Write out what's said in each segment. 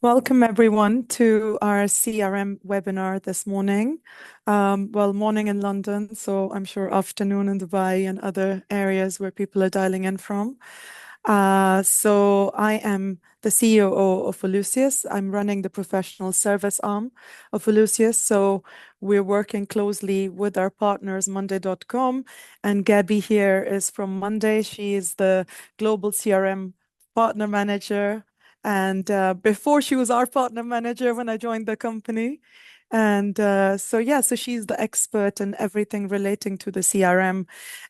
Welcome everyone to our CRM webinar this morning. Morning in London, so I'm sure afternoon in Dubai and other areas where people are dialing in from. So I am the CEO of Aulysius. I'm running the professional service arm of Aulysius. So we're working closely with our partners, Monday.com, and Gabby here is from Monday. She is the global CRM partner manager. And before she was our partner manager when I joined the company. And so she's the expert in everything relating to the CRM.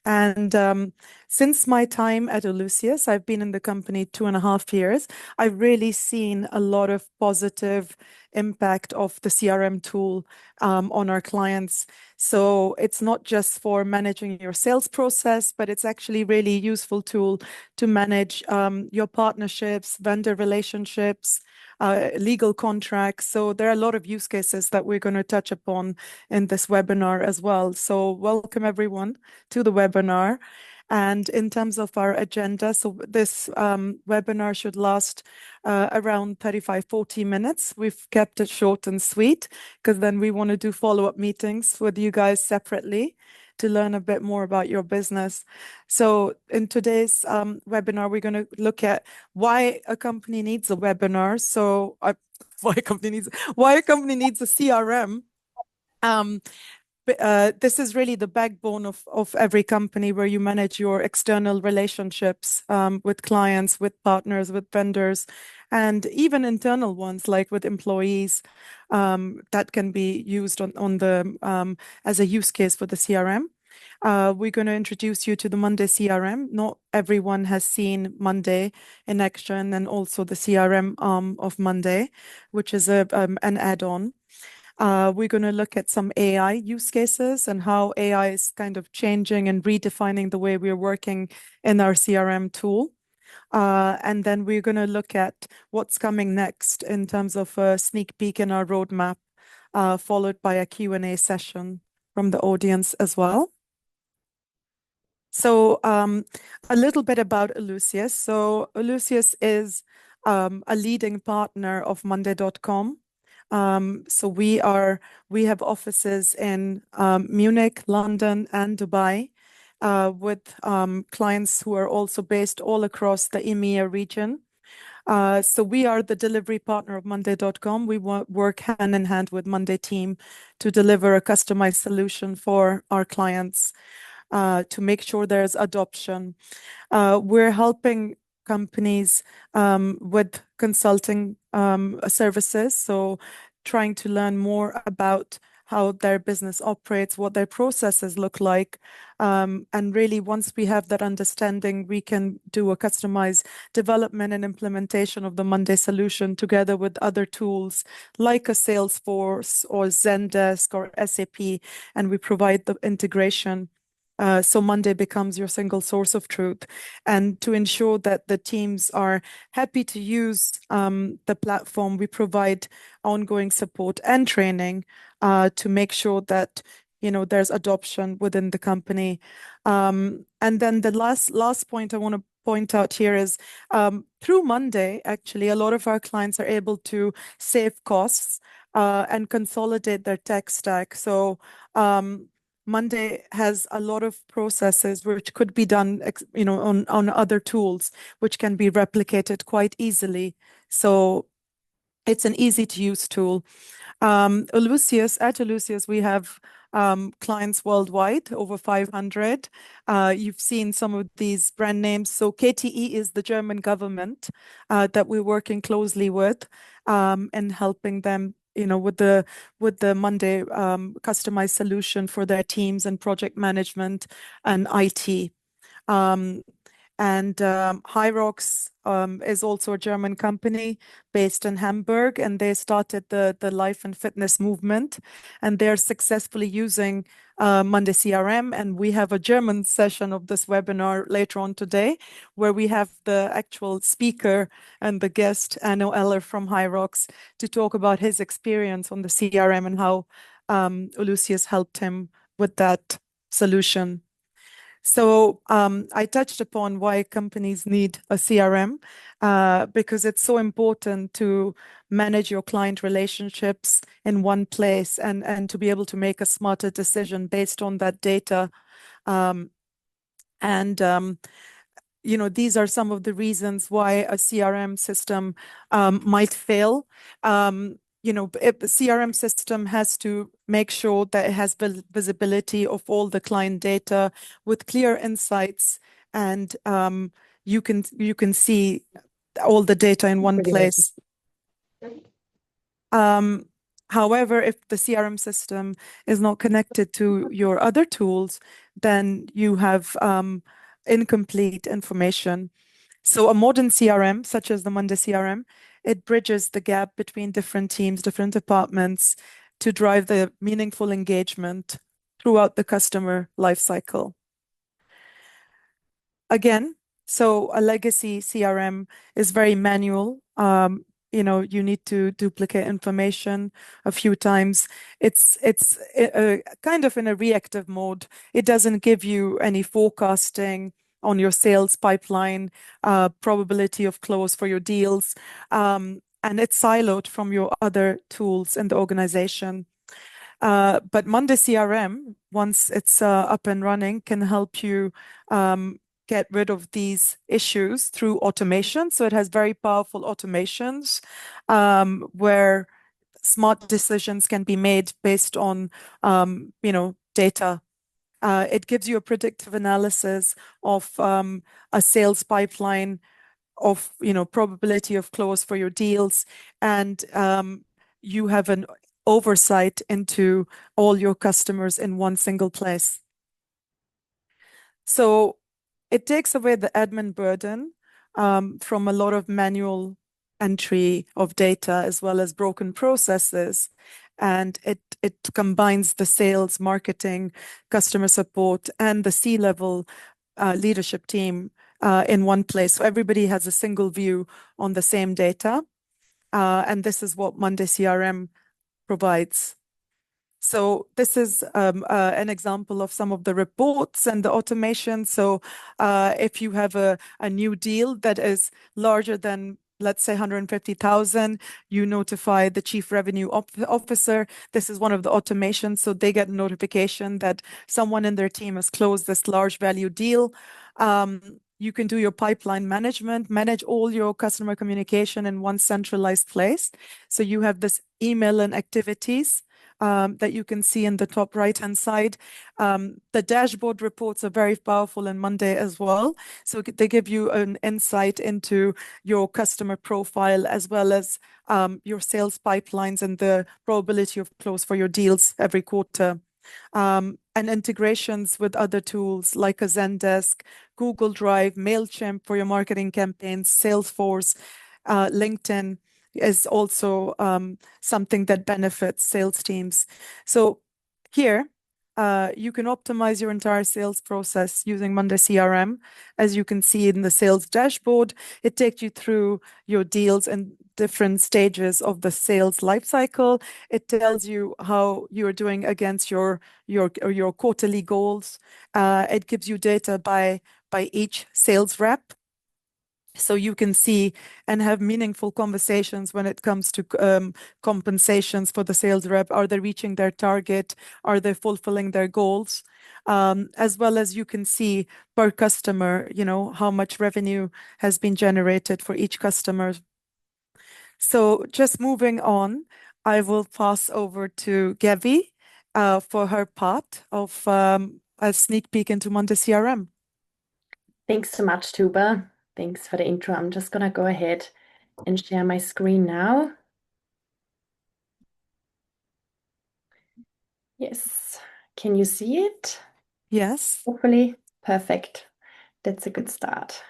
And since my time at Aulysius, I've been in the company 2.5 years. I've really seen a lot of positive impact of the CRM tool on our clients. So it's not just for managing your sales process, but it's actually really useful tool to manage your partnerships, vendor relationships, legal contracts. So there are a lot of use cases that we're going to touch upon in this webinar as well. So welcome everyone to the webinar. And in terms of our agenda, so this webinar should last around 35-40 minutes. We've kept it short and sweet because then we want to do follow-up meetings with you guys separately to learn a bit more about your business. So in today's webinar, we're going to look at why a company needs a webinar. So why a company needs a CRM. This is really the backbone of every company where you manage your external relationships with clients, with partners, with vendors, and even internal ones like with employees that can be used on the as a use case for the CRM. We're going to introduce you to the Monday CRM. Not everyone has seen Monday in action, and also the CRM of Monday, which is an add-on. We're going to look at some AI use cases and how AI is kind of changing and redefining the way we're working in our CRM tool. And then we're going to look at what's coming next in terms of a sneak peek in our roadmap, followed by a Q&A session from the audience as well. So a little bit about Aulysius. So Aulysius is a leading partner of Monday.com. So we have offices in Munich, London, and Dubai, with clients who are also based all across the EMEA region. So we are the delivery partner of Monday.com. We work hand in hand with Monday team to deliver a customized solution for our clients to make sure there's adoption. We're helping companies with consulting services, so trying to learn more about how their business operates, what their processes look like. And really, once we have that understanding, we can do a customized development and implementation of the Monday solution together with other tools like a Salesforce or Zendesk or SAP, and we provide the integration. So Monday becomes your single source of truth. And to ensure that the teams are happy to use the platform, we provide ongoing support and training to make sure that there's adoption within the company. And then the last point I want to point out here is through Monday, actually, a lot of our clients are able to save costs and consolidate their tech stack. So Monday has a lot of processes which could be done, on other tools, which can be replicated quite easily. So it's an easy to use tool. At Aulysius, we have clients worldwide, over 500. You've seen some of these brand names. So KTE is the German government that we're working closely with and helping them with the Monday customized solution for their teams and project management and IT. And Hyrox is also a German company based in Hamburg, and they started the life and fitness movement, and they're successfully using Monday CRM. And we have a German session of this webinar later on today, where we have the actual speaker and the guest, Anno Eller from Hyrox, to talk about his experience on the CRM and how Aulysius helped him with that solution. So I touched upon why companies need a CRM because it's so important to manage your client relationships in one place and to be able to make a smarter decision based on that data. Um, and these are some of the reasons why a CRM system might fail. If the CRM system has to make sure that it has visibility of all the client data with clear insights, and you can see all the data in one place. Um, However, if the CRM system is not connected to your other tools, then you have incomplete information. So a modern CRM, such as the Monday CRM, it bridges the gap between different teams, different departments to drive the meaningful engagement throughout the customer lifecycle. Again, so a legacy CRM is very manual. You need to duplicate information a few times. It's kind of in a reactive mode. It doesn't give you any forecasting on your sales pipeline, probability of close for your deals, and it's siloed from your other tools in the organization. But Monday CRM, once it's up and running, can help you get rid of these issues through automation. So it has very powerful automations where smart decisions can be made based on, data. It gives you a predictive analysis of a sales pipeline, of probability of close for your deals, and you have an oversight into all your customers in one single place. So it takes away the admin burden from a lot of manual entry of data as well as broken processes. And it combines the sales, marketing, customer support, and the C-level leadership team in one place. So everybody has a single view on the same data. And this is what Monday CRM provides. So this is an example of some of the reports and the automation. So if you have a new deal that is larger than, let's say, 150,000, you notify the chief revenue officer. This is one of the automations. So they get a notification that someone in their team has closed this large value deal. You can do your pipeline management, manage all your customer communication in one centralized place. So you have this email and activities that you can see in the top right-hand side. The dashboard reports are very powerful in Monday as well. So they give you an insight into your customer profile as well as your sales pipelines and the probability of close for your deals every quarter. And integrations with other tools like a Zendesk, Google Drive, MailChimp for your marketing campaigns, Salesforce, LinkedIn is also something that benefits sales teams. So here, you can optimize your entire sales process using Monday CRM. As you can see in the sales dashboard, it takes you through your deals and different stages of the sales lifecycle. It tells you how you're doing against your quarterly goals. It gives you data by each sales rep. So you can see and have meaningful conversations when it comes to compensations for the sales rep. Are they reaching their target? Are they fulfilling their goals? As well as you can see per customer, how much revenue has been generated for each customer. So just moving on, I will pass over to Gavi for her part of a sneak peek into Monday CRM. Thanks so much, Tuba. Thanks for the intro. I'm just gonna go ahead and share my screen now. Yes, can you see it? Yes. Hopefully, perfect. That's a good start.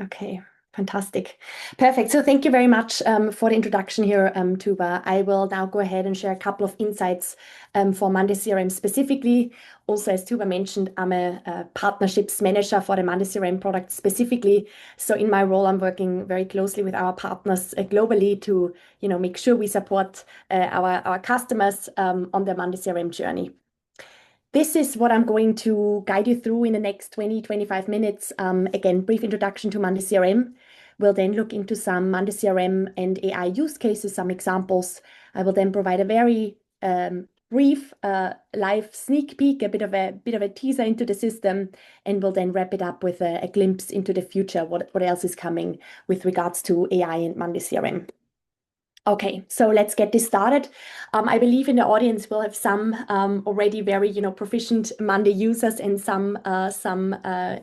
Okay, fantastic. Perfect. So thank you very much for the introduction here, Tuba. I will now go ahead and share a couple of insights for Monday CRM specifically. Also, as Tuba mentioned, I'm a partnerships manager for the Monday CRM product specifically. So in my role, I'm working very closely with our partners globally to make sure we support our customers on their Monday CRM journey. This is what I'm going to guide you through in the next 20-25 minutes. Again, brief introduction to Monday CRM. We'll then look into some Monday CRM and AI use cases, some examples. I will then provide a very brief live sneak peek, a bit of a teaser into the system, and we'll then wrap it up with a glimpse into the future, what else is coming with regards to AI and Monday CRM. Okay, so let's get this started. I believe in the audience we'll have some already very proficient Monday users and some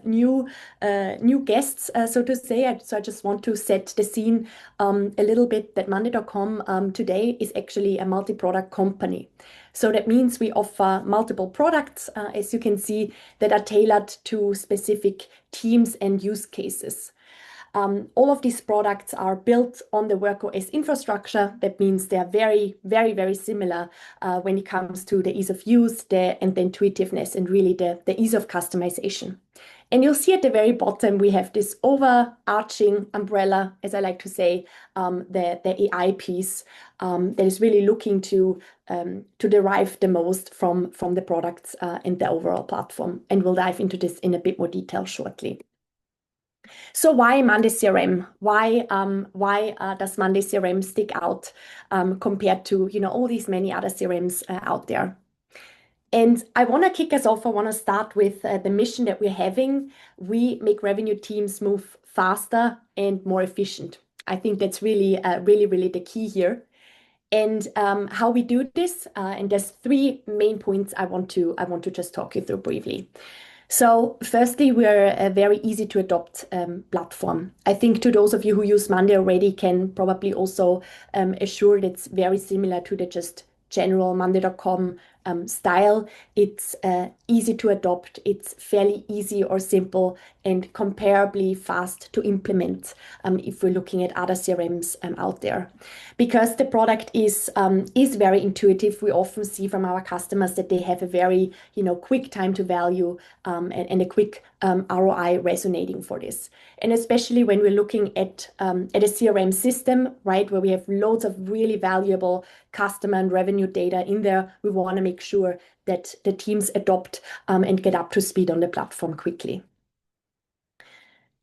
new guests, so to say. So I just want to set the scene a little bit that Monday.com today is actually a multi-product company. So that means we offer multiple products, as you can see, that are tailored to specific teams and use cases. All of these products are built on the Work OS infrastructure. That means they are very, very, very similar when it comes to the ease of use, the intuitiveness, and really the ease of customization. And you'll see at the very bottom, we have this overarching umbrella, as I like to say, the AI piece that is really looking to derive the most from the products and the overall platform. And we'll dive into this in a bit more detail shortly. So why Monday CRM? Why does Monday CRM stick out compared to all these many other CRMs out there? And I want to kick us off. I want to start with the mission that we're having. We make revenue teams move faster and more efficient. I think that's really, really the key here. And how we do this, and there's three main points I want to just talk you through briefly. So firstly, we're a very easy to adopt platform. I think to those of you who use Monday already can probably also assure that it's very similar to the just general Monday.com style. It's easy to adopt. It's fairly easy or simple and comparably fast to implement if we're looking at other CRMs out there. Because the product is very intuitive, we often see from our customers that they have a very quick time to value and a quick ROI resonating for this. And especially when we're looking at a CRM system, right, where we have loads of really valuable customer and revenue data in there, we want to make sure that the teams adopt and get up to speed on the platform quickly.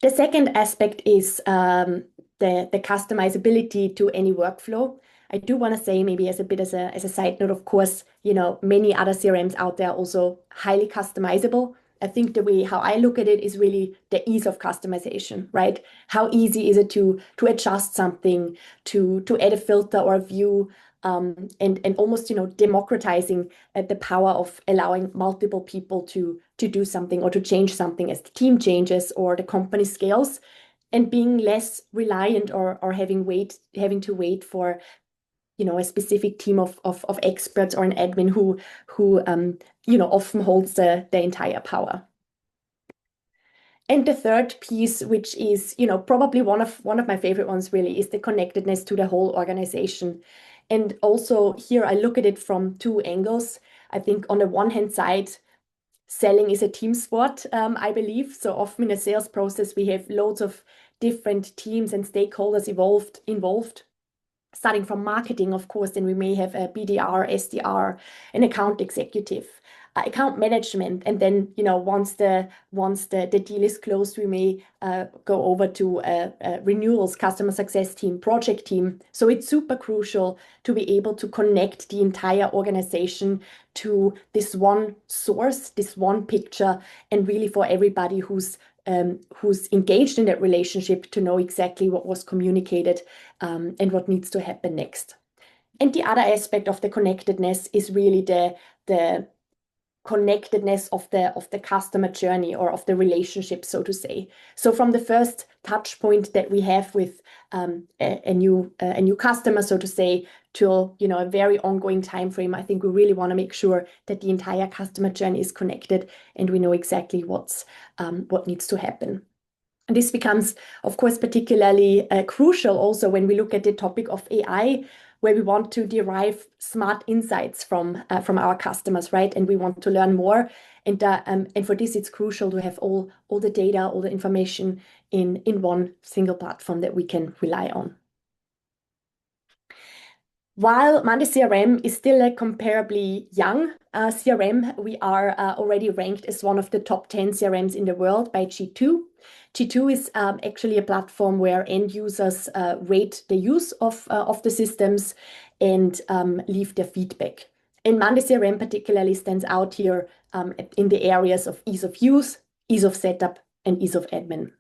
The second aspect is the customizability to any workflow. I do want to say, maybe as a side note, of course, many other CRMs out there are also highly customizable. I think the way how I look at it is really the ease of customization, right? How easy is it to adjust something, to add a filter or a view, and almost democratizing the power of allowing multiple people to do something or to change something as the team changes or the company scales, and being less reliant or having to wait for a specific team of experts or an admin who often holds the entire power. And the third piece, which is probably one of my favorite ones, really, is the connectedness to the whole organization. And also here I look at it from two angles. I think on the one hand side, selling is a team sport, I believe. So often in a sales process, we have loads of different teams and stakeholders involved. Starting from marketing, of course, then we may have a BDR, SDR, an account executive, account management, and then once the deal is closed, we may go over to renewals, customer success team, project team. So it's super crucial to be able to connect the entire organization to this one source, this one picture, and really for everybody who's engaged in that relationship to know exactly what was communicated and what needs to happen next. And the other aspect of the connectedness is really the connectedness of the customer journey or of the relationship, so to say. So from the first touch point that we have with a new customer, so to say, to a very ongoing time frame, I think we really want to make sure that the entire customer journey is connected and we know exactly what needs to happen. And this becomes, of course, particularly crucial also when we look at the topic of AI, where we want to derive smart insights from our customers, right? And we want to learn more. And for this, it's crucial to have all the data, all the information in one single platform that we can rely on. While Monday CRM is still a comparably young CRM, we are already ranked as one of the top 10 CRMs in the world by G2. G2 is actually a platform where end users rate the use of the systems and leave their feedback. And Monday CRM particularly stands out here in the areas of ease of use, ease of setup, and ease of admin.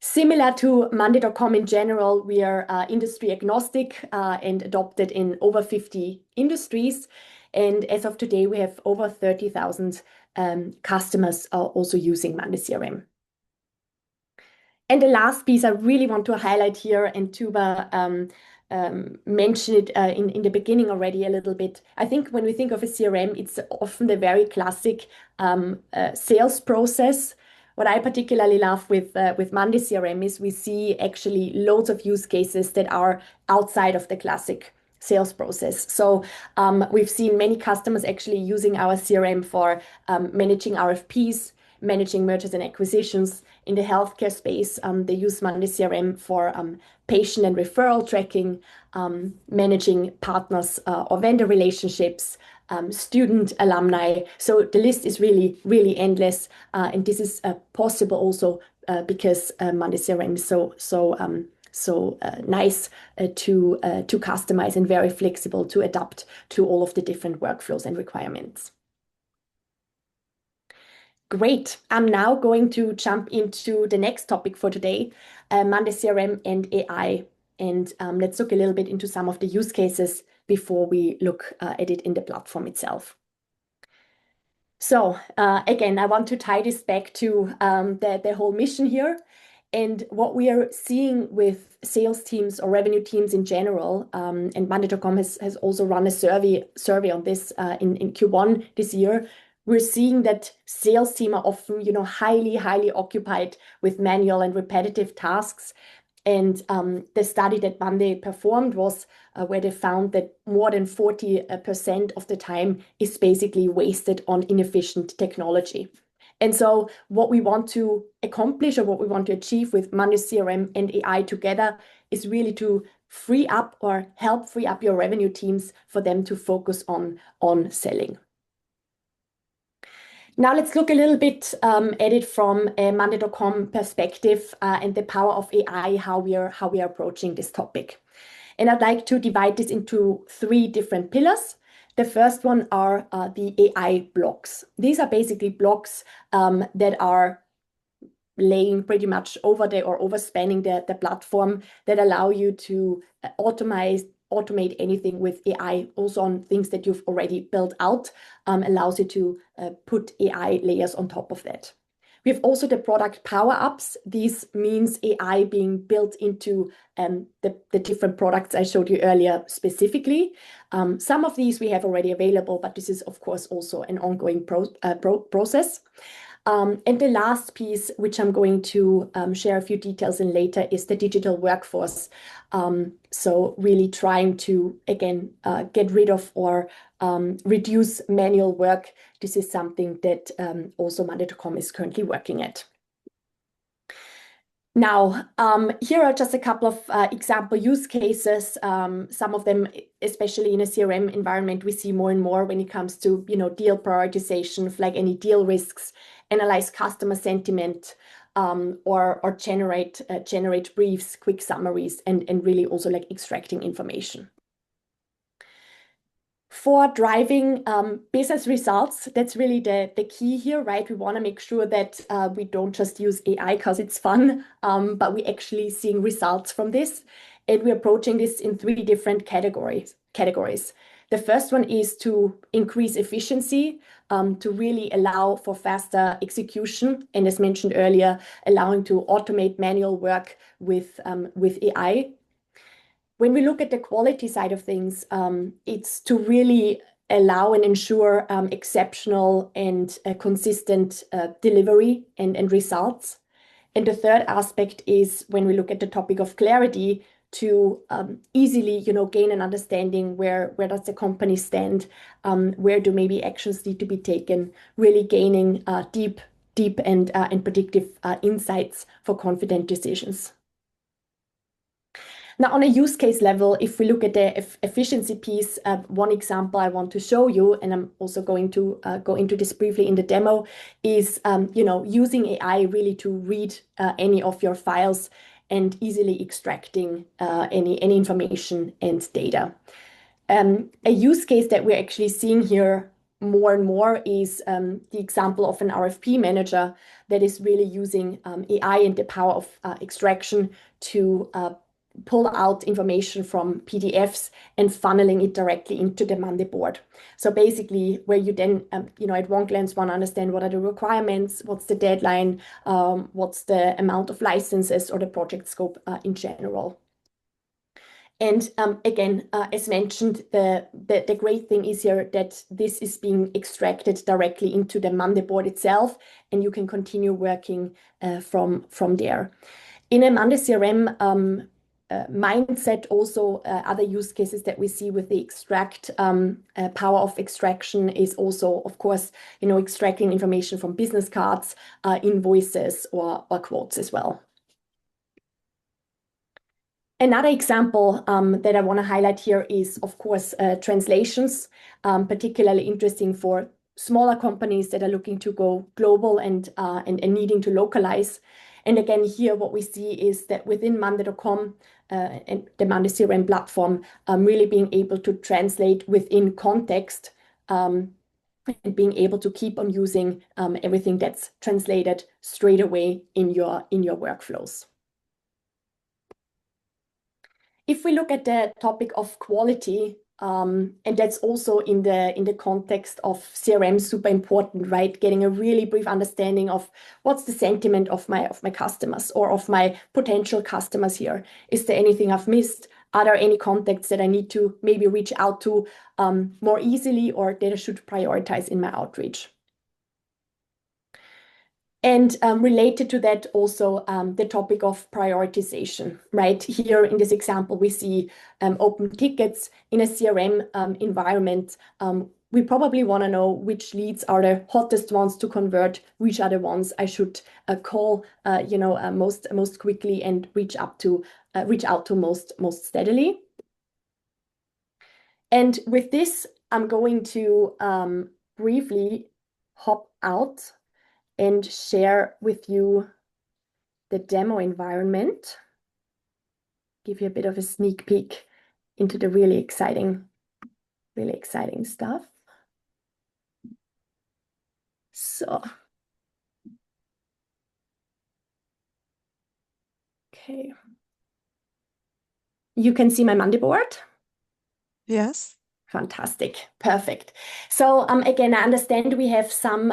Similar to Monday.com in general, we are industry agnostic and adopted in over 50 industries. And as of today, we have over 30,000 customers also using Monday CRM. And the last piece I really want to highlight here, and Tuba mentioned it in the beginning already a little bit. I think when we think of a CRM, it's often the very classic sales process. What I particularly love with Monday CRM is we see actually loads of use cases that are outside of the classic sales process. So we've seen many customers actually using our CRM for managing RFPs, managing mergers and acquisitions. In the healthcare space, they use Monday CRM for patient and referral tracking, managing partners or vendor relationships, student alumni. So the list is really, really endless. And this is possible also because Monday CRM is so nice to customize and very flexible to adapt to all of the different workflows and requirements. Great. I'm now going to jump into the next topic for today, Monday CRM and AI. And let's look a little bit into some of the use cases before we look at it in the platform itself. So again, I want to tie this back to the whole mission here. And what we are seeing with sales teams or revenue teams in general, and Monday.com has also run a survey on this in Q1 this year. We're seeing that sales teams are often, highly occupied with manual and repetitive tasks. And the study that Monday performed was where they found that more than 40% of the time is basically wasted on inefficient technology. And so what we want to accomplish or what we want to achieve with Monday CRM and AI together is really to free up or help free up your revenue teams for them to focus on selling. Now let's look a little bit at it from a Monday.com perspective and the power of AI, how we are approaching this topic. And I'd like to divide this into 3 different pillars. The first one are the AI blocks. These are basically blocks that are laying pretty much over or overspanning the platform that allow you to automate anything with AI, also on things that you've already built out, allows you to put AI layers on top of that. We have also the product power-ups. This means AI being built into the different products I showed you earlier specifically. Some of these we have already available, but this is, of course, also an ongoing process. And the last piece, which I'm going to share a few details in later, is the digital workforce. So really trying to, again, get rid of or reduce manual work. This is something that also Monday.com is currently working at. Now, here are just a couple of example use cases. Some of them, especially in a CRM environment, we see more and more when it comes to deal prioritization, flag any deal risks, analyze customer sentiment, or generate briefs, quick summaries, and really also like extracting information. For driving business results, that's really the key here, right? We want to make sure that we don't just use AI because it's fun, but we actually seeing results from this. And we're approaching this in 3 different categories. The first one is to increase efficiency, to really allow for faster execution. And as mentioned earlier, allowing to automate manual work with AI. When we look at the quality side of things, it's to really allow and ensure exceptional and consistent delivery and results. And the third aspect is when we look at the topic of clarity, to easily gain an understanding where does the company stand, where do maybe actions need to be taken, really gaining deep and predictive insights for confident decisions. Now, on a use case level, if we look at the efficiency piece, one example I want to show you, and I'm also going to go into this briefly in the demo, is using AI really to read any of your files and easily extracting any information and data. A use case that we're actually seeing here more and more is the example of an RFP manager that is really using AI and the power of extraction to pull out information from PDFs and funneling it directly into the Monday board. So basically, where you then, at one glance, want to understand what are the requirements, what's the deadline, what's the amount of licenses or the project scope in general. And again, as mentioned, the great thing is here that this is being extracted directly into the Monday board itself, and you can continue working from there. In a Monday CRM mindset, also other use cases that we see with the extract power of extraction is also, of course, extracting information from business cards, invoices, or quotes as well. Another example that I want to highlight here is, of course, translations, particularly interesting for smaller companies that are looking to go global and needing to localize. And again, here what we see is that within Monday.com and the Monday CRM platform, really being able to translate within context and being able to keep on using everything that's translated straight away in your workflows. If we look at the topic of quality, and that's also in the context of CRM, super important, right? Getting a really brief understanding of what's the sentiment of my customers or of my potential customers here. Is there anything I've missed? Are there any contacts that I need to maybe reach out to more easily, or that I should prioritize in my outreach? And related to that also the topic of prioritization, right? Here in this example, we see open tickets in a CRM environment. We probably want to know which leads are the hottest ones to convert, which are the ones I should call, most quickly and reach out to most steadily. And with this, I'm going to briefly hop out and share with you the demo environment, give you a bit of a sneak peek into the really exciting stuff. So, okay. You can see my Monday board? Yes. Fantastic. Perfect. So again, I understand we have some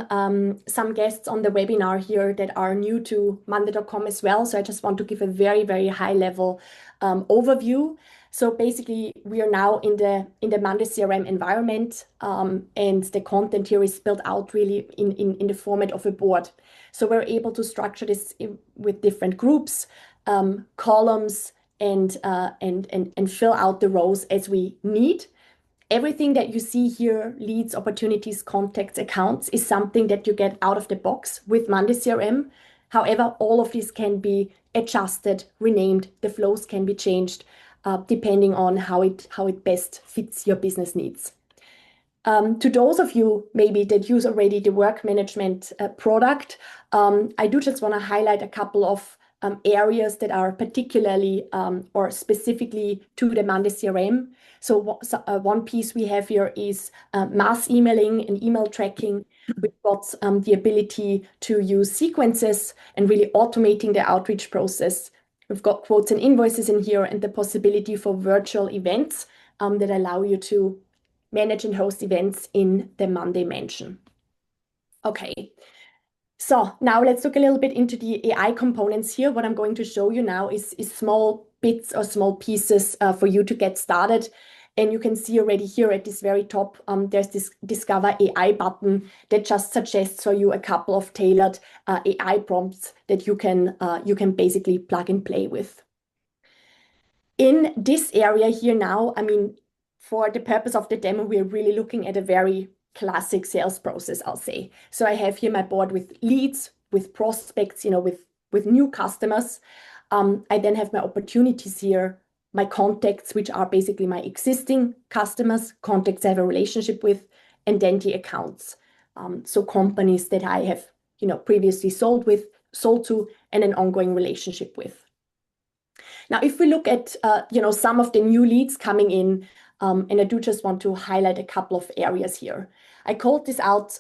guests on the webinar here that are new to Monday.com as well. So I just want to give a very, very high level overview. So basically, we are now in the Monday CRM environment, and the content here is built out really in the format of a board. So we're able to structure this with different groups, columns, and fill out the rows as we need. Everything that you see here, leads, opportunities, contacts, accounts, is something that you get out of the box with Monday CRM. However, all of these can be adjusted, renamed. The flows can be changed depending on how it best fits your business needs. To those of you maybe that use already the work management product, I do just want to highlight a couple of areas that are particularly or specifically to the Monday CRM. So one piece we have here is mass emailing and email tracking. We've got the ability to use sequences and really automating the outreach process. We've got quotes and invoices in here, and the possibility for virtual events that allow you to manage and host events in the Monday mansion. Okay. So now let's look a little bit into the AI components here. What I'm going to show you now is small bits or small pieces for you to get started. And you can see already here at this very top, there's this Discover AI button that just suggests for you a couple of tailored AI prompts that you can basically plug and play with. In this area here now, I mean, for the purpose of the demo, we're really looking at a very classic sales process, I'll say. So I have here my board with leads, with prospects, with new customers. I then have my opportunities here, my contacts, which are basically my existing customers, contacts I have a relationship with, and then the accounts. So companies that I have, previously sold to, and an ongoing relationship with. Now, if we look at, some of the new leads coming in, and I do just want to highlight a couple of areas here. I called this out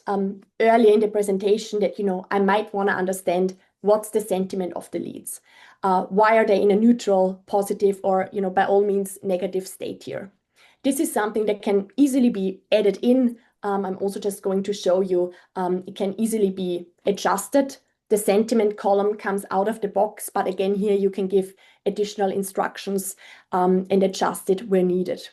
earlier in the presentation that, I might want to understand what's the sentiment of the leads. Why are they in a neutral, positive, or, by all means, negative state here? This is something that can easily be added in. I'm also just going to show you it can easily be adjusted. The sentiment column comes out of the box, but again, here you can give additional instructions and adjust it where needed.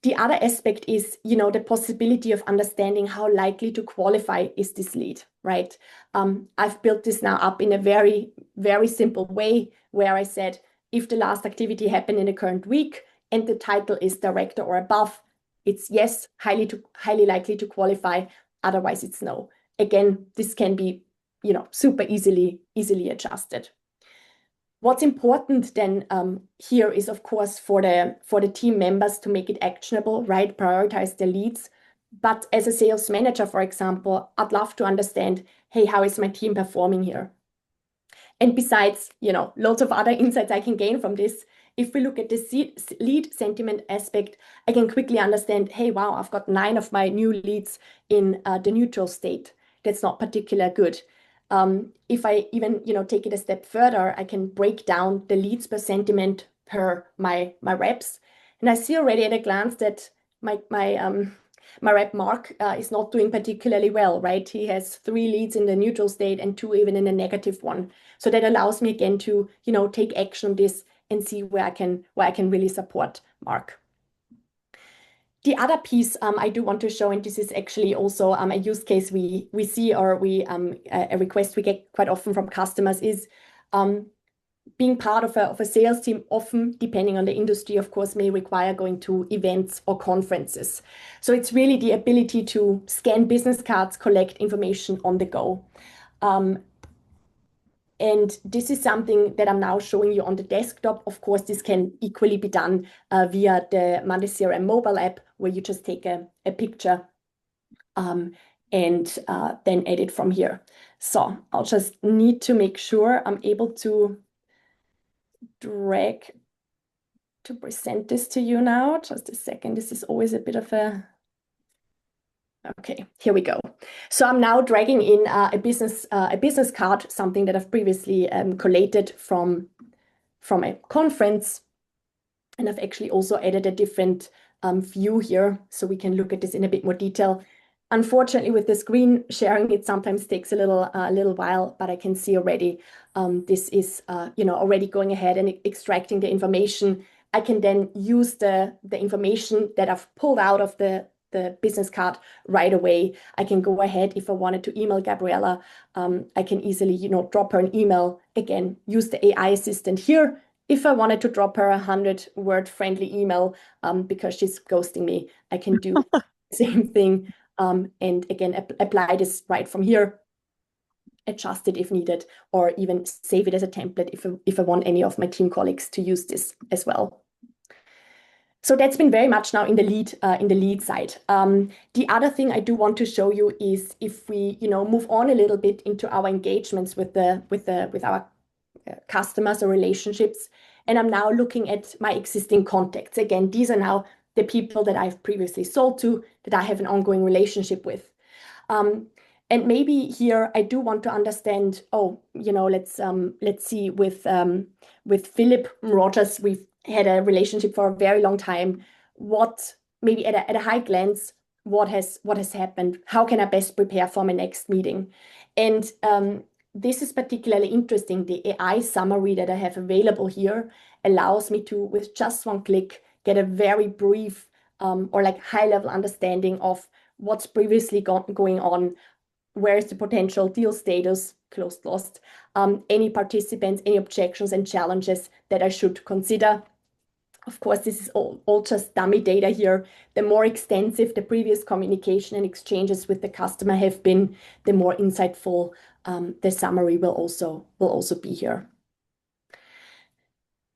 The other aspect is, the possibility of understanding how likely to qualify is this lead, right? I've built this now up in a very, very simple way where I said, if the last activity happened in the current week and the title is director or above, it's yes, highly likely to qualify. Otherwise, it's no. Again, this can be, super easily adjusted. What's important then here is, of course, for the team members to make it actionable, right? Prioritize the leads. But as a sales manager, for example, I'd love to understand, hey, how is my team performing here? And besides, loads of other insights I can gain from this. If we look at the lead sentiment aspect, I can quickly understand, hey, wow, I've got 9 of my new leads in the neutral state. That's not particularly good. If I even, take it a step further, I can break down the leads per sentiment per my reps. And I see already at a glance that my rep Mark is not doing particularly well, right? He has 3 leads in the neutral state and 2 even in a negative one. So that allows me again to, take action on this and see where I can really support Mark. The other piece I do want to show, and this is actually also a use case we see, or a request we get quite often from customers, is being part of a sales team often, depending on the industry, of course, may require going to events or conferences. So it's really the ability to scan business cards, collect information on the go. And this is something that I'm now showing you on the desktop. Of course, this can equally be done via the Monday CRM mobile app, where you just take a picture and then edit from here. So I'll just need to make sure I'm able to drag to present this to you now. Just a second. This is always a bit of a... Okay, here we go. So I'm now dragging in a business card, something that I've previously collated from a conference. And I've actually also added a different view here, so we can look at this in a bit more detail. Unfortunately, with the screen sharing, it sometimes takes a little while, but I can see already this is already going ahead and extracting the information. I can then use the information that I've pulled out of the business card right away. I can go ahead if I wanted to email Gabriella. I can easily drop her an email. Again, use the AI assistant here. If I wanted to drop her a 100-word friendly email because she's ghosting me, I can do the same thing. And again, apply this right from here, adjust it if needed, or even save it as a template if I want any of my team colleagues to use this as well. So that's been very much now in the lead side. The other thing I do want to show you is if we move on a little bit into our engagements with our customers or relationships, and I'm now looking at my existing contacts. Again, these are now the people that I've previously sold to, that I have an ongoing relationship with. And maybe here I do want to understand, let's see, with Philip Rogers, we've had a relationship for a very long time. What, maybe at a high glance, what has happened? How can I best prepare for my next meeting? And this is particularly interesting. The AI summary that I have available here allows me to, with just one click, get a very brief or like high-level understanding of what's previously going on, where is the potential deal status, closed, lost, any participants, any objections and challenges that I should consider. Of course, this is all just dummy data here. The more extensive the previous communication and exchanges with the customer have been, the more insightful the summary will also be here.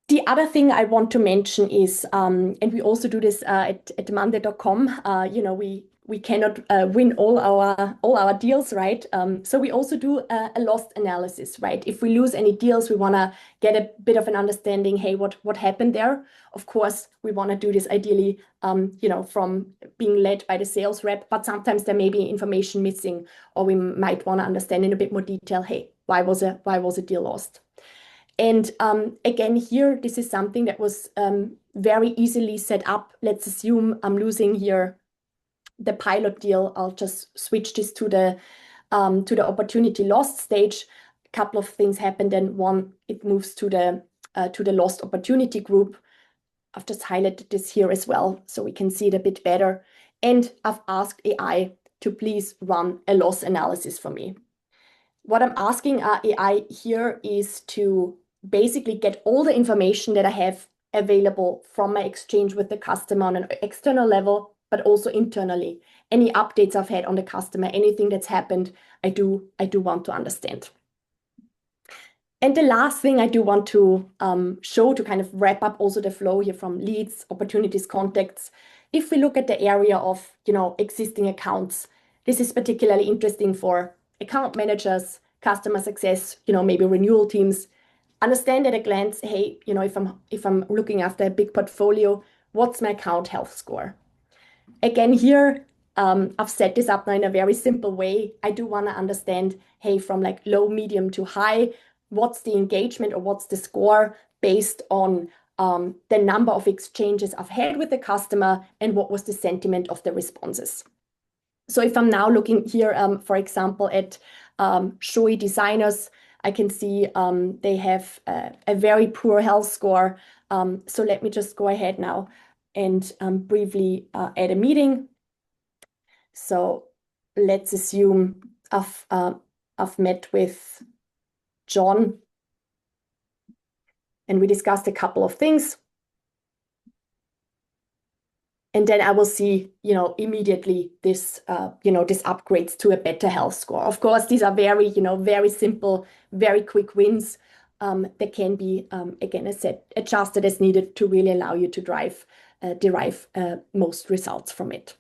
The other thing I want to mention is, and we also do this at Monday.com. We cannot win all our deals, right? So we also do a loss analysis, right? If we lose any deals, we want to get a bit of an understanding. Hey, what happened there? Of course, we want to do this ideally, from being led by the sales rep. But sometimes there may be information missing, or we might want to understand in a bit more detail. Hey, why was a deal lost? And again, here, this is something that was very easily set up. Let's assume I'm losing here the pilot deal. I'll just switch this to the opportunity lost stage. A couple of things happen. Then one, it moves to the lost opportunity group. I've just highlighted this here as well, so we can see it a bit better. And I've asked AI to please run a loss analysis for me. What I'm asking AI here is to basically get all the information that I have available from my exchange with the customer on an external level, but also internally. Any updates I've had on the customer, anything that's happened, I do want to understand. And the last thing I do want to show to kind of wrap up also the flow here from leads, opportunities, contacts. If we look at the area of existing accounts, this is particularly interesting for account managers, customer success, maybe renewal teams. Understand at a glance, hey, if I'm looking after a big portfolio, what's my account health score? Again, here, I've set this up now in a very simple way. I do want to understand, hey, from like low, medium to high, what's the engagement or what's the score based on the number of exchanges I've had with the customer and what was the sentiment of the responses. So if I'm now looking here, for example, at Shoei designers, I can see they have a very poor health score. So let me just go ahead now and briefly add a meeting. So let's assume I've met with John and we discussed a couple of things. And then I will see, immediately this upgrades to a better health score. Of course, these are very, very simple, very quick wins that can be, again, as said, adjusted as needed to really allow you to derive most results from it.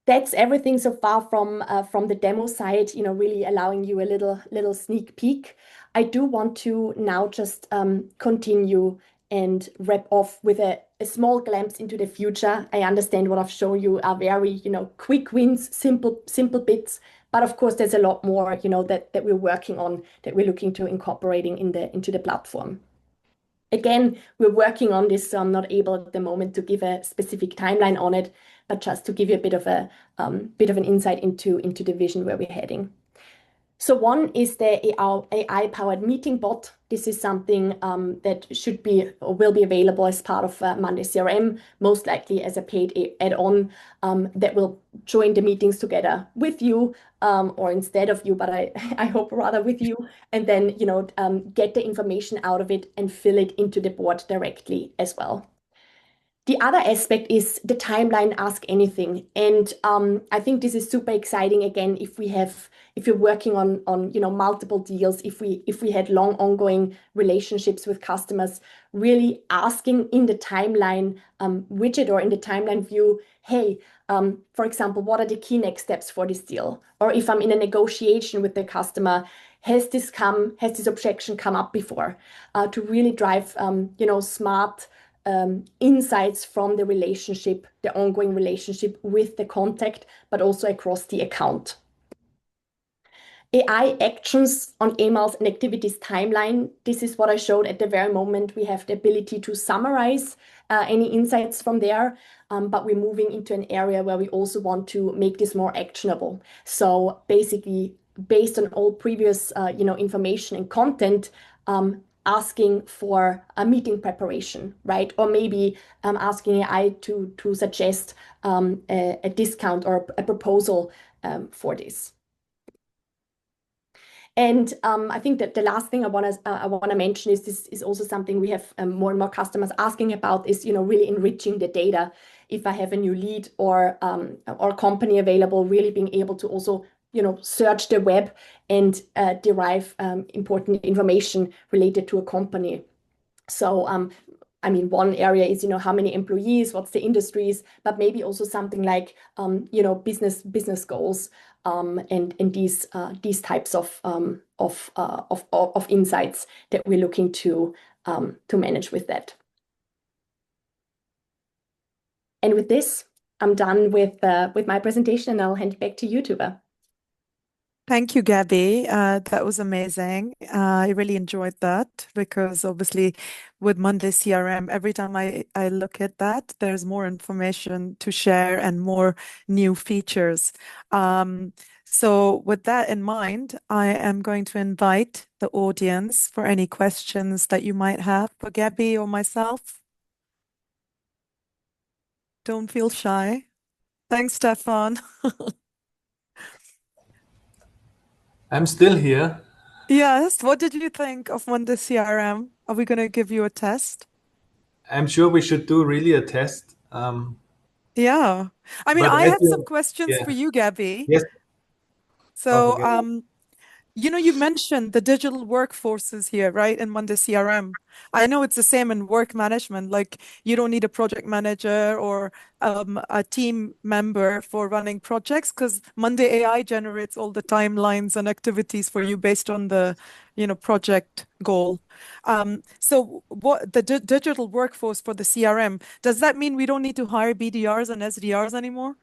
That's everything so far from the demo side, really allowing you a little sneak peek. I do want to now just continue and wrap off with a small glimpse into the future. I understand what I've shown you are very, quick wins, simple bits. But of course, there's a lot more, that we're working on, that we're looking to incorporating into the platform. Again, we're working on this, so I'm not able at the moment to give a specific timeline on it, but just to give you a bit of an insight into the vision where we're heading. So one is the AI-powered meeting bot. This is something that should be or will be available as part of Monday CRM, most likely as a paid add-on that will join the meetings together with you or instead of you, but I hope rather with you, and then get the information out of it and fill it into the board directly as well. The other aspect is the timeline Ask Anything. And I think this is super exciting. Again, if you're working on multiple deals, if we had long ongoing relationships with customers, really asking in the timeline widget or in the timeline view, hey, for example, what are the key next steps for this deal? Or if I'm in a negotiation with the customer, has this objection come up before? To really drive smart insights from the relationship, the ongoing relationship with the contact, but also across the account. AI actions on emails and activities timeline. This is what I showed at the very moment. We have the ability to summarize any insights from there, but we're moving into an area where we also want to make this more actionable. So basically, based on all previous information and content, asking for a meeting preparation, right? Or maybe asking AI to suggest a discount or a proposal for this. And I think that the last thing I want to mention is this is also something we have more and more customers asking about is really enriching the data. If I have a new lead or company available, really being able to also search the web and derive important information related to a company. So, I mean, one area is, how many employees, what's the industries, but maybe also something like, business goals, and these types of insights that we're looking to manage with that. And with this, I'm done with my presentation, and I'll hand it back to you, Tuba. Thank you, Gabby. That was amazing. I really enjoyed that because obviously with Monday CRM, every time I look at that, there's more information to share and more new features. So with that in mind, I am going to invite the audience for any questions that you might have for Gabby or myself. Don't feel shy. Thanks, Stefan. I'm still here. Yes, what did you think of Monday CRM? Are we going to give you a test? I'm sure we should do really a test. Yeah. I mean, But I as have some you, questions yeah, for you, Gabby. yes, So, okay. you mentioned the digital workforces here, right, in Monday CRM. I know it's the same in work management. Like, you don't need a project manager or a team member for running projects because Monday AI generates all the timelines and activities for you based on the, project goal. So, what the digital workforce for the CRM, does that mean we don't need to hire BDRs and SDRs anymore?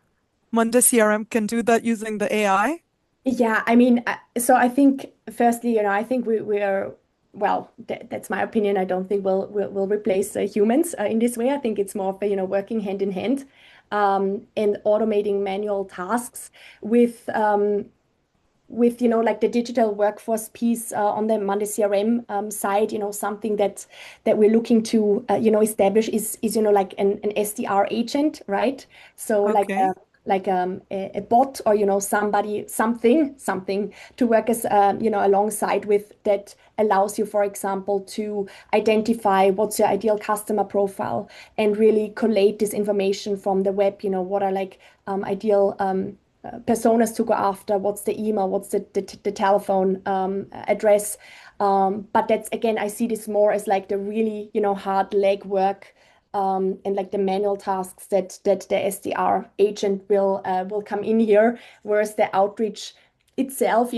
Monday CRM can do that using the AI? Yeah, I mean, so I think firstly, I think we are, well, that's my opinion. I don't think we'll replace humans in this way. I think it's more of a, working hand in hand, and automating manual tasks with like the digital workforce piece on the Monday CRM side, something that we're looking to establish is like an SDR agent, right? So like Okay. a bot, or somebody, something to work as alongside with, that allows you, for example, to identify what's your ideal customer profile and really collate this information from the web. What are like ideal personas to go after, what's the email, what's the telephone address. But that's, again, I see this more as like the really, hard leg work, and like the manual tasks that the SDR agent will come in here, whereas the outreach itself,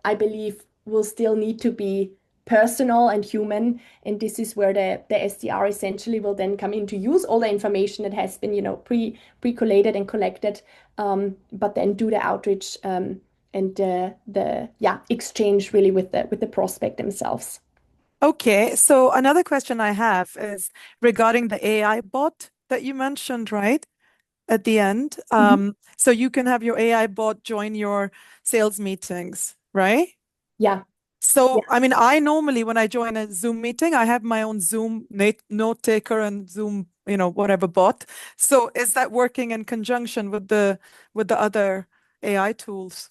I believe will still need to be personal and human. And this is where the SDR essentially will then come in to use all the information that has been, pre-collated and collected, but then do the outreach, and the exchange really with the prospect themselves. Okay, so another question I have is regarding the AI bot that you mentioned, right? At the end. Mhm. So you can have your AI bot join your sales meetings, right? Yeah. So, I mean, I normally, when I join a Zoom meeting, I have my own Zoom note taker and Zoom, whatever bot. So is that working in conjunction with the other AI tools?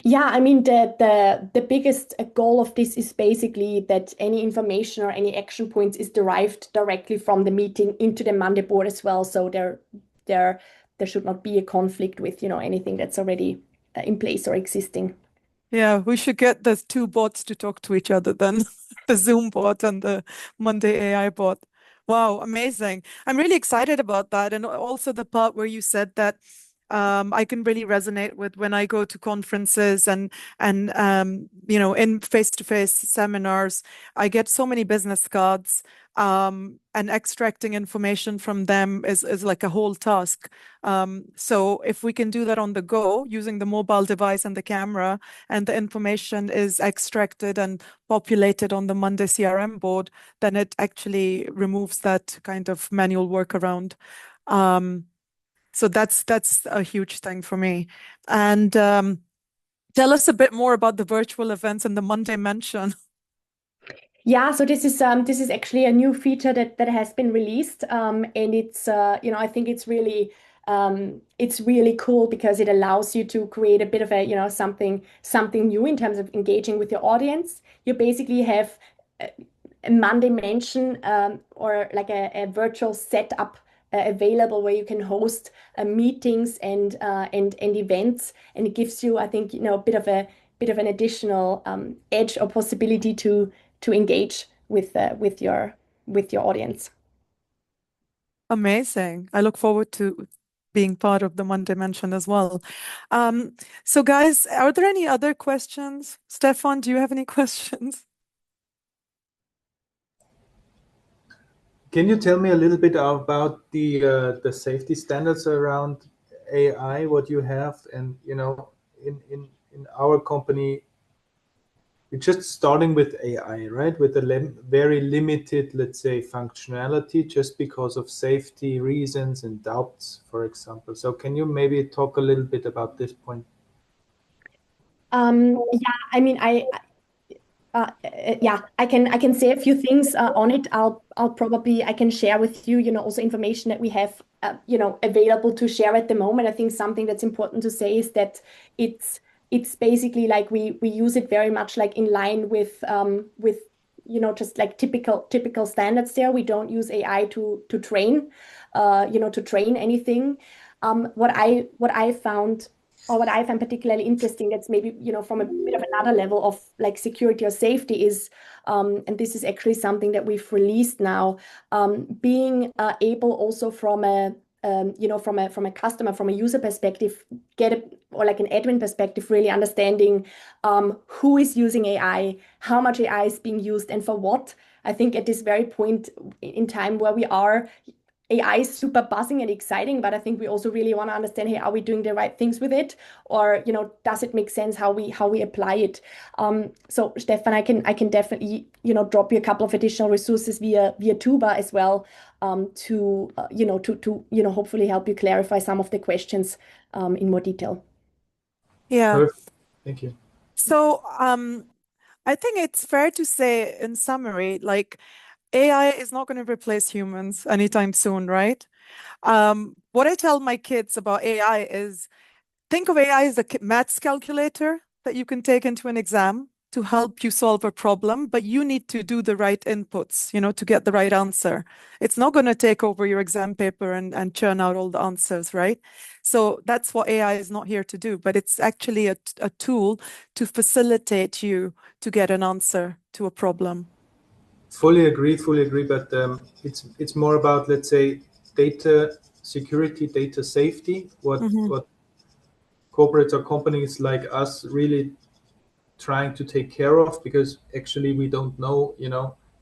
Yeah, I mean, the biggest goal of this is basically that any information or any action points is derived directly from the meeting into the Monday board as well. So there there should not be a conflict with, anything that's already in place or existing. Yeah, we should get the two bots to talk to each other then, the Zoom bot and the Monday AI bot. Wow, amazing. I'm really excited about that. And also the part where you said that I can really resonate with when I go to conferences and in face-to-face seminars, I get so many business cards. And extracting information from them is like a whole task. So if we can do that on the go using the mobile device and the camera, and the information is extracted and populated on the Monday CRM board, then it actually removes that kind of manual workaround. So that's a huge thing for me. And tell us a bit more about the virtual events and the Monday mention. Yeah, so this is actually a new feature that has been released, and it's I think it's really cool because it allows you to create a bit of a, something new in terms of engaging with your audience. You basically have a Monday mention, or like a virtual setup available where you can host meetings and events, and it gives you, I think, a bit of an additional edge or possibility to engage with your audience. Amazing. I look forward to being part of the One Dimension as well. So guys, are there any other questions? Stefan, do you have any questions? Can you tell me a little bit about the safety standards around AI, what you have? And in our company, we're just starting with AI, right? With a very limited, let's say, functionality, just because of safety reasons and doubts, for example. So can you maybe talk a little bit about this point? Yeah, I mean, I can say a few things on it. I can share with you, also information that we have, available to share at the moment. I think something that's important to say is that it's basically like we use it very much like in line with just like typical standards there. We don't use AI to train anything. What I found, or what I find particularly interesting, that's maybe, from a bit of another level of like security or safety is, and this is actually something that we've released now, being able also from a customer, from a user perspective, or like an admin perspective, really understanding who is using AI, how much AI is being used, and for what. I think at this very point in time where we are, AI is super buzzing and exciting, but I think we also really want to understand, hey, are we doing the right things with it, or does it make sense how we apply it? So Stefan, I can definitely drop you a couple of additional resources via Tuba as well, to hopefully help you clarify some of the questions in more detail. Yeah. Perfect. Thank you. So I think it's fair to say, in summary, like AI is not going to replace humans anytime soon, right? What I tell my kids about AI is, think of AI as a maths calculator that you can take into an exam to help you solve a problem, but you need to do the right inputs, to get the right answer. It's not going to take over your exam paper and churn out all the answers, right? So that's what AI is not here to do, but it's actually a tool to facilitate you to get an answer to a problem. Fully agree. But it's more about, let's say, data security, data safety. What corporates or companies like us really trying to take care of, because actually we don't know,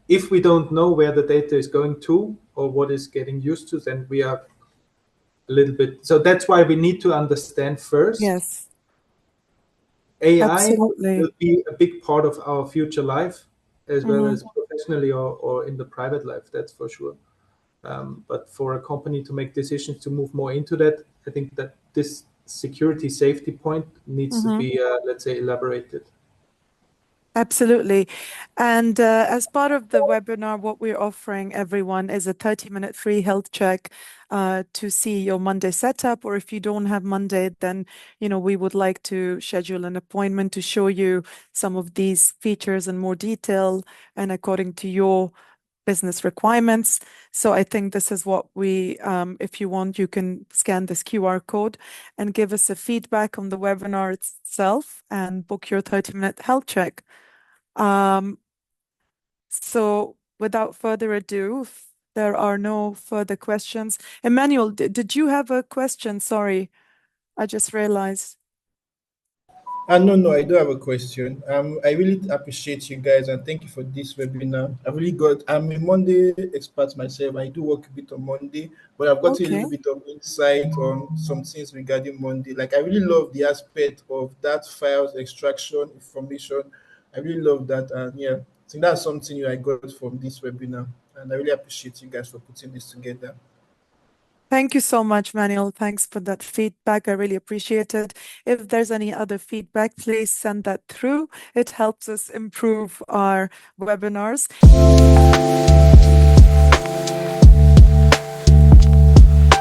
if we don't know where the data is going to or what is getting used to, then we are a little bit. So that's why we need to understand first. Yes, AI absolutely. will be a big part of our future life, as well as professionally or in the private life, that's for sure. But for a company to make decisions to move more into that, I think that this security safety point needs to be, let's say, elaborated. Absolutely. And as part of the webinar, what we're offering everyone is a 30-minute free health check to see your Monday setup. Or if you don't have Monday, then, we would like to schedule an appointment to show you some of these features in more detail and according to your business requirements. So I think this is what if you want, you can scan this QR code and give us a feedback on the webinar itself and book your 30-minute health check. So without further ado, if there are no further questions. Emmanuel, did you have a question? Sorry, I just realized. No, I do have a question. I really appreciate you guys and thank you for this webinar. I'm a Monday expert myself. I do work a bit on Monday, but I've got a Okay. little bit of insight on some things regarding Monday. Like, I really love the aspect of that files extraction information. I really love that. And yeah, I think that's something I got from this webinar. And I really appreciate you guys for putting this together. Thank you so much, Manuel. Thanks for that feedback. I really appreciate it. If there's any other feedback, please send that through. It helps us improve our webinars.